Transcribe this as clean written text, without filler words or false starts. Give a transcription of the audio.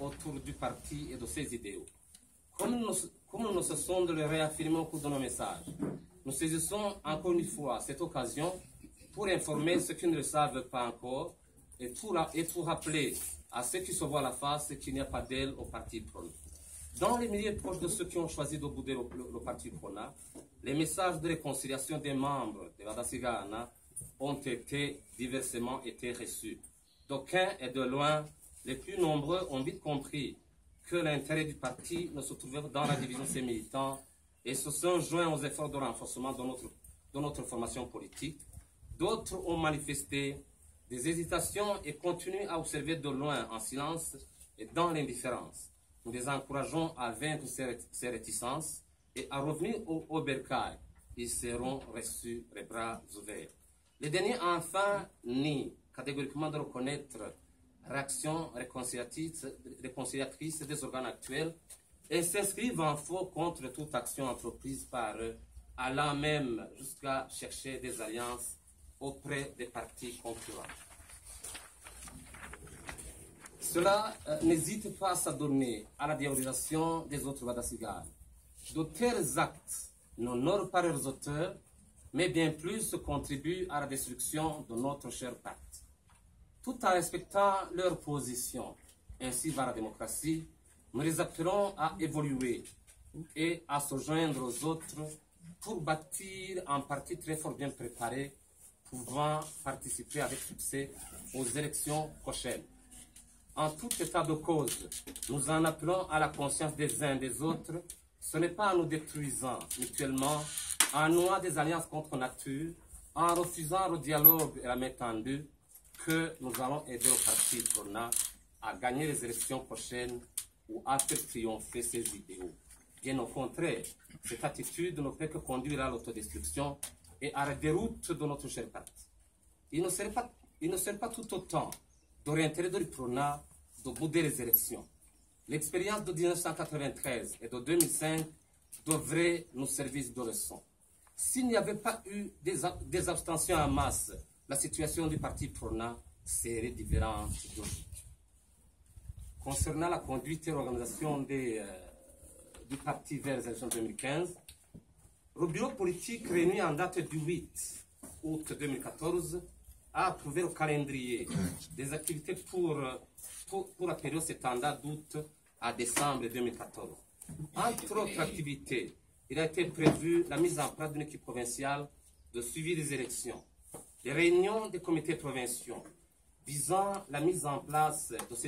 autour du parti et de ses idéaux. Comme nous ne cessons de le réaffirmer au cours de nos messages, nous saisissons encore une fois cette occasion pour informer ceux qui ne le savent pas encore et pour rappeler à ceux qui se voient la face qu'il n'y a pas d'aile au parti PRONA. Dans les milieux proches de ceux qui ont choisi de bouder le parti PRONA, les messages de réconciliation des membres de Badasigana ont été diversement reçus. D'aucuns et de loin, les plus nombreux ont vite compris que l'intérêt du parti ne se trouvait dans la division de ses militants et se sont joints aux efforts de renforcement de notre formation politique. D'autres ont manifesté des hésitations et continuent à observer de loin, en silence et dans l'indifférence. Nous les encourageons à vaincre ces réticences et à revenir au bercail. Ils seront reçus les bras ouverts. Les derniers, enfin, nient catégoriquement de reconnaître réaction réconciliatrice des organes actuels et s'inscrivent en faux contre toute action entreprise par eux, allant même jusqu'à chercher des alliances auprès des partis concurrents. Cela n'hésite pas à s'adonner à la diabolisation des autres Badasigana. De tels actes n'honorent pas leurs auteurs, mais bien plus contribuent à la destruction de notre cher pacte. Tout en respectant leur position, ainsi va la démocratie, nous les appelons à évoluer et à se joindre aux autres pour bâtir un parti très fort bien préparé, pouvant participer avec succès aux élections prochaines. En tout état de cause, nous en appelons à la conscience des uns des autres. Ce n'est pas en nous détruisant mutuellement, en nouant des alliances contre nature, en refusant le dialogue et la main tendue, que nous allons aider le parti PRONA à gagner les élections prochaines ou à faire triompher ses idéaux. Bien au contraire, cette attitude ne peut que conduire à l'autodestruction et à la déroute de notre cher parti. Il ne serait pas tout autant de réintérêt de l'PRONA de bouder les élections. L'expérience de 1993 et de 2005 devrait nous servir de leçon. S'il n'y avait pas eu des abstentions en masse, la situation du parti PRONA serait différente d'aujourd'hui. Concernant la conduite et l'organisation du parti vers les élections 2015, le bureau politique réuni en date du 8 août 2014 a approuvé le calendrier des activités pour la période s'étendant d'août à décembre 2014. Entre autres activités, il a été prévu la mise en place d'une équipe provinciale de suivi des élections, des réunions des comités provinciaux visant la mise en place de ces